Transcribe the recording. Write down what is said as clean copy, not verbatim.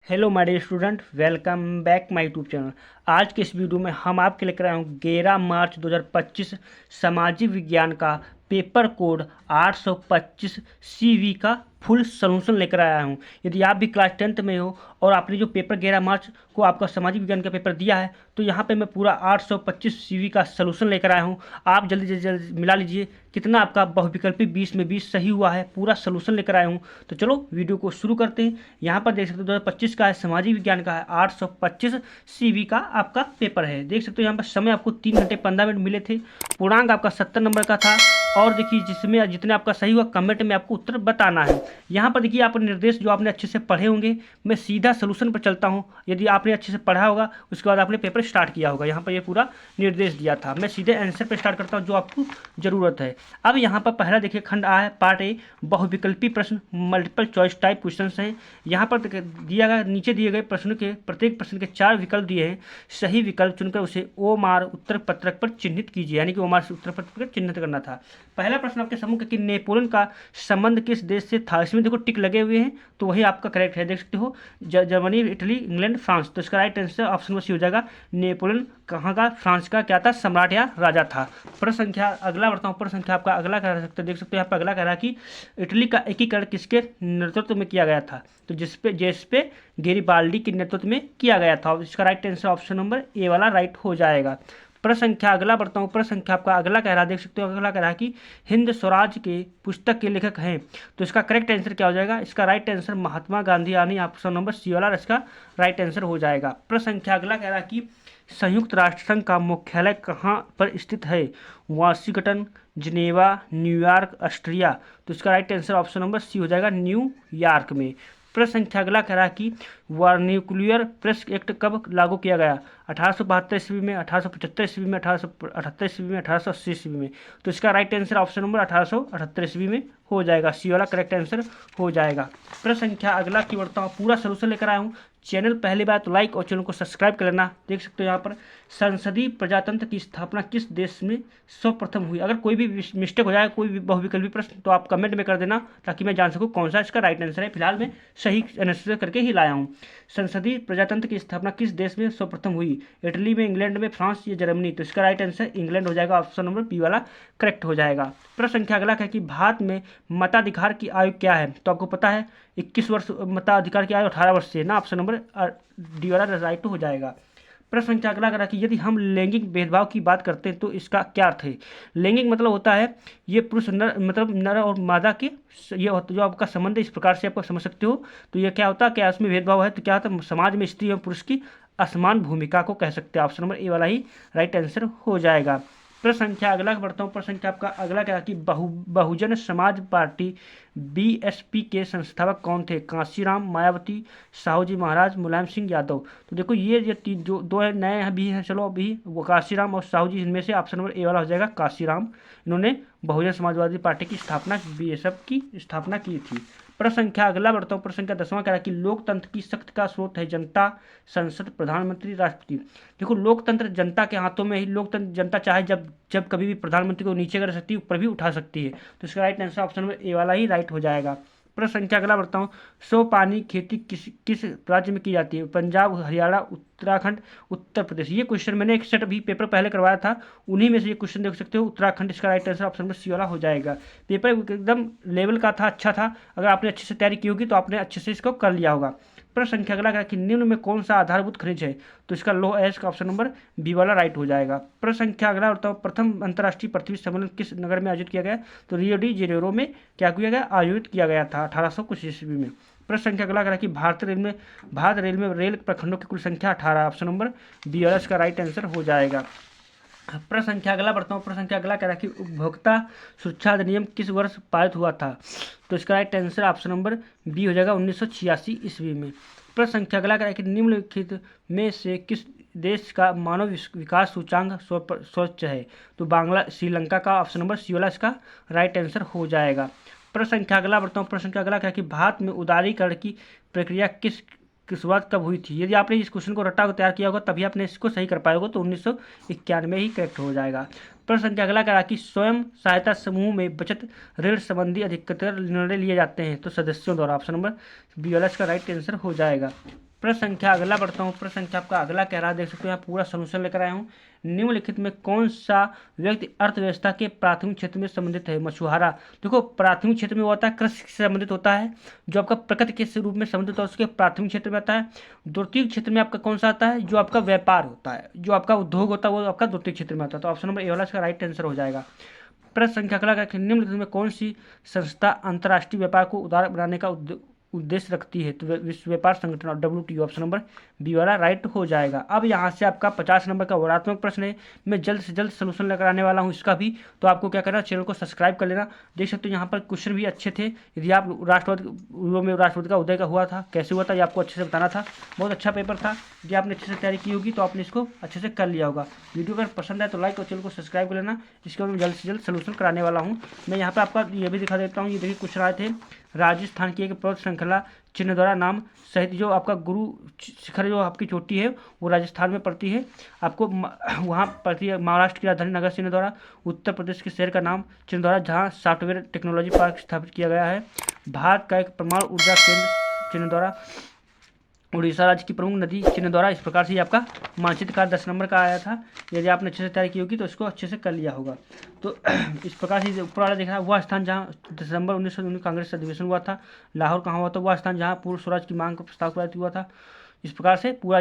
Hello my dear student, welcome back my YouTube channel. आज के इस वीडियो में हम आपके लेकर आए हूँ 11 मार्च 2025 सामाजिक विज्ञान का पेपर कोड 825 सीवी का फुल सॉल्यूशन लेकर आया हूँ। यदि आप भी क्लास 10th में हो और आपने जो पेपर 11 मार्च को आपका सामाजिक विज्ञान का पेपर दिया है, तो यहाँ पे मैं पूरा 825 सीवी का सॉल्यूशन लेकर आया हूँ। आप जल्दी से जल्दी मिला लीजिए कितना आपका बहुविकल्पी 20 में 20 सही हुआ है। पूरा सॉल्यूशन लेकर आया हूँ, तो चलो वीडियो को शुरू करते हैं। यहाँ पर देख सकते हो 2025 का है, सामाजिक विज्ञान का है, 825 सीवी का आपका पेपर है। देख सकते हो यहाँ पर समय आपको 3 घंटे 15 मिनट मिले थे। पूर्णांक आपका 70 नंबर का था। और देखिए जिसमें जितने आपका सही हुआ कमेंट में आपको उत्तर बताना है। यहाँ पर देखिए आप निर्देश जो आपने अच्छे से पढ़े होंगे, मैं सीधा सोल्यूशन पर चलता हूँ। यदि आपने अच्छे से पढ़ा होगा उसके बाद आपने पेपर स्टार्ट किया होगा, यहाँ पर ये पूरा निर्देश दिया था। मैं सीधे आंसर पर स्टार्ट करता हूँ जो आपको ज़रूरत है। अब यहाँ पर पहला देखिए खंड आ है, पार्ट ए, बहुविकल्पी प्रश्न, मल्टीपल चॉइस टाइप क्वेश्चन हैं। यहाँ पर दिया गया, नीचे दिए गए प्रश्नों के प्रत्येक प्रश्न के 4 विकल्प दिए हैं। सही विकल्प चुनकर उसे ओ मार उत्तर पत्रक पर चिन्हित कीजिए, यानी कि ओ मार से उत्तर पत्रक पर चिन्हित करना था। पहला प्रश्न आपके समूह का कि नेपोलियन का संबंध किस देश से था। इसमें देखो टिक लगे हुए हैं, तो वही आपका करेक्ट है। देख सकते हो जर्मनी, इटली, इंग्लैंड, फ्रांस। तो इसका राइट आंसर ऑप्शन सी हो जाएगा। नेपोलियन कहाँ का, फ्रांस का क्या था, सम्राट या राजा था। प्रश्न संख्या अगला बढ़ता हूँ। प्रश्न संख्या आपका अगला कह सकते, देख सकते हो यहाँ पर अगला कह रहा है कि इटली का एकीकरण किसके नेतृत्व में किया गया था। तो जिसपे गेरिबाल्डी के नेतृत्व में किया गया था। इसका right answer option number A वाला राइट हो जाएगा। प्रश्न संख्या अगला बढ़ता हूँ। प्रश्न संख्या आपका अगला कह रहा है, देख सकते हो अगला कह रहा है कि हिंद स्वराज के पुस्तक के लेखक हैं। तो इसका करेक्ट आंसर क्या हो जाएगा। इसका राइट आंसर महात्मा गांधी, यानी ऑप्शन नंबर सी वाला इसका राइट आंसर हो जाएगा। प्रश्न संख्या अगला कह रहा है कि संयुक्त राष्ट्र संघ का मुख्यालय कहाँ पर स्थित है। Washington, Geneva, New York, Austria. तो इसका right answer option number C हो जाएगा, न्यूयॉर्क में। प्रश्न संख्या अगला कह रहा है कि न्यूक्लियर प्रेस एक्ट कब लागू किया गया। 1872 ईस्वी में, 1875 ईस्वी में, 1878 ईस्वी में, 1880 ईस्वी में। तो इसका राइट आंसर ऑप्शन नंबर 1878 ईस्वी में हो जाएगा, सी वाला करेक्ट आंसर हो जाएगा। प्रश्न संख्या अगला की बढ़ता हूँ, पूरा सोल्यूशन लेकर आया हूँ। चैनल पहली बार तो लाइक और चैनल को सब्सक्राइब कर लेना। देख सकते हो यहाँ पर संसदीय प्रजातंत्र की स्थापना किस देश में सर्वप्रथम हुई। अगर कोई भी मिस्टेक हो जाए, कोई भी बहुविकल्पी प्रश्न, तो आप कमेंट में कर देना ताकि मैं जान सकूँ कौन सा इसका राइट आंसर है। फिलहाल मैं सही आंसर करके ही लाया हूँ। संसदीय प्रजातंत्र की स्थापना किस देश में सर्वप्रथम हुई। इटली में, इंग्लैंड में, फ्रांस या जर्मनी। तो इसका राइट आंसर इंग्लैंड हो जाएगा, ऑप्शन नंबर बी वाला करेक्ट हो जाएगा। प्रश्न संख्या अगला है कि भारत में मताधिकार की आयु क्या है। तो आपको पता है 21 वर्ष, मताधिकार की आयु 18 वर्ष से है ना, ऑप्शन नंबर डी वाला राइट हो जाएगा। प्रश्न संख्या अगला करा कि यदि हम लैंगिक भेदभाव की बात करते हैं तो इसका क्या अर्थ है। लैंगिक मतलब होता है ये पुरुष नर, मतलब नर और मादा के ये जो आपका संबंध है, इस प्रकार से आप समझ सकते हो। तो ये क्या होता है, क्या उसमें भेदभाव है, तो क्या होता है समाज में स्त्री और पुरुष की असमान भूमिका को कह सकते हैं। ऑप्शन नंबर ए वाला ही राइट आंसर हो जाएगा। प्रश्न संख्या अगला बढ़ता हूँ। प्रश्न संख्या आपका अगला क्या कि बहुजन समाज पार्टी बीएसपी के संस्थापक कौन थे। कांशीराम, मायावती, साहू जी महाराज, मुलायम सिंह यादव। तो देखो ये तीन जो दो है नए भी हैं, चलो अभी वो कांशीराम और साहू जी, इनमें से ऑप्शन नंबर ए वाला हो जाएगा कांशीराम। इन्होंने बहुजन समाजवादी पार्टी की स्थापना, बीएसएफ की स्थापना की थी। प्रश्न संख्या अगला बढ़ता हूँ। प्रश्न संख्या 10वां कह रहा है कि लोकतंत्र की शक्ति का स्रोत है जनता, संसद, प्रधानमंत्री, राष्ट्रपति। देखो लोकतंत्र जनता के हाथों में ही, लोकतंत्र जनता चाहे जब जब कभी भी प्रधानमंत्री को नीचे कर सकती है, ऊपर भी उठा सकती है। तो इसका right answer option number A वाला ही राइट हो जाएगा। प्रश्न संख्या अगला बढ़ता हूँ। सौ पानी खेती किस किस राज्य में की जाती है। पंजाब, हरियाणा, उत्तराखंड, उत्तर प्रदेश। ये क्वेश्चन मैंने एक सेट अभी पेपर पहले करवाया था, उन्हीं में से ये क्वेश्चन देख सकते हो, उत्तराखंड। इसका right answer option number C वाला हो जाएगा। पेपर एकदम लेवल का था, अच्छा था। अगर आपने अच्छे से तैयारी की होगी तो आपने अच्छे से इसको कर लिया होगा। प्रश्न संख्या अगला है कि निम्न में कौन सा आधारभूत खनिज है। तो इसका लौह अयस्क का ऑप्शन नंबर बी वाला राइट हो जाएगा। प्रश्न संख्या अगला बताओ, प्रथम अंतर्राष्ट्रीय पृथ्वी सम्मेलन किस नगर में आयोजित किया गया। तो रियो डी जेनेरो में क्या किया गया, आयोजित किया गया था 1800 कुछ ईस्वी में। प्रश्न संख्या अगला करा कि भारत रेल में रेल प्रखंडों की कुल संख्या 18, ऑप्शन नंबर बी वाला इसका राइट आंसर हो जाएगा। प्रश्न संख्या अगला बढ़ता हूँ। प्रश्न संख्या अगला कह रहा है कि उपभोक्ता सुरक्षा अधिनियम किस वर्ष पारित हुआ था। तो इसका right answer option number B हो जाएगा, 1986 ईस्वी में। प्रश्न संख्या अगला कह रहा है कि निम्नलिखित में से किस देश का मानव विकास सूचांक सर्वोच्च है। तो बांग्ला, श्रीलंका का ऑप्शन नंबर सी वाला इसका राइट आंसर हो जाएगा। प्रश्न संख्या अगला बढ़ता हूँ। प्रश्न संख्या अगला कह रहा है कि भारत में उदारीकरण की प्रक्रिया की शुरुआत कब हुई थी। यदि आपने इस क्वेश्चन को रट्टा को तैयार किया होगा तभी आपने इसको सही कर पाएगा, तो 1991 ही करेक्ट हो जाएगा। प्रश्न संख्या अगला कह रहा कि स्वयं सहायता समूह में बचत ऋण संबंधी अधिकतर निर्णय लिए जाते हैं। तो सदस्यों द्वारा, ऑप्शन नंबर बी वाला इसका राइट आंसर हो जाएगा। प्रश्न संख्या अगला पढ़ता हूँ। प्रश्न संख्या आपका अगला कह रहा है, देख सकते हो यहाँ पूरा सोल्यूशन लेकर आया हूँ। निम्नलिखित में कौन सा व्यक्ति अर्थव्यवस्था के प्राथमिक क्षेत्र में संबंधित है? मछुआरा। देखो प्राथमिक क्षेत्र में वो आता है कृषि से संबंधित होता है, जो आपका प्रकृति के रूप में संबंधित होता है उसके प्राथमिक क्षेत्र में आता है। द्वितीय क्षेत्र में आपका कौन सा आता है? जो आपका व्यापार होता है, जो आपका उद्योग होता है वो आपका द्वितीय क्षेत्र में आता है। तो ऑप्शन नंबर ए वाला इसका राइट आंसर हो जाएगा। प्रश्न संख्या अगला निम्नलिखित में कौन सी संस्था अंतर्राष्ट्रीय व्यापार को उदार बनाने का उद्देश्य रखती है? तो विश्व व्यापार संगठन और WTO, ऑप्शन नंबर बी वाला राइट हो जाएगा। अब यहाँ से आपका 50 नंबर का वर्णात्मक प्रश्न है, मैं जल्द से जल्द सोल्यूशन लेकर आने वाला हूँ इसका भी। तो आपको क्या करना, चैनल को सब्सक्राइब कर लेना। देख सकते हो यहाँ पर क्वेश्चन भी अच्छे थे। यदि आप राष्ट्रपति का उदय का हुआ था, कैसे हुआ था, ये आपको अच्छे से बताना था। बहुत अच्छा पेपर था। यदि आपने अच्छे से तैयारी की होगी तो आपने इसको अच्छे से कर लिया होगा। वीडियो अगर पसंद आए तो लाइक और चैनल को सब्सक्राइब कर लेना। इसके बाद मैं जल्द से जल्द सोल्यूशन कराने वाला हूँ। मैं यहाँ पर आपका ये भी दिखा देता हूँ। ये देखिए क्वेश्चन आए थे, राजस्थान की एक पर्वत श्रृंखला चिन्हद्वारा नाम सहित जो आपका गुरु शिखर जो आपकी चोटी है वो राजस्थान में पड़ती है। आपको वहाँ पड़ती है महाराष्ट्र की राजधानी नगर चिन्हद्वारा, उत्तर प्रदेश के शहर का नाम चिन्हद्वारा जहाँ सॉफ्टवेयर टेक्नोलॉजी पार्क स्थापित किया गया है। भारत का एक परमाणु ऊर्जा केंद्र चिन्हद्वारा, उड़ीसा राज्य की प्रमुख नदी चिन्हद्वारा। इस प्रकार से ये आपका मानचित्र का 10 नंबर का आया था। यदि आपने अच्छे से तैयारी की होगी तो इसको अच्छे से कर लिया होगा। तो इस प्रकार से ऊपर वाला देखा, वह स्थान जहाँ दिसंबर 1919 कांग्रेस अधिवेशन हुआ था। लाहौर कहाँ हुआ था? वह स्थान जहाँ पूर्व स्वराज की मांग का प्रस्ताव पारित हुआ था। इस प्रकार से पूरा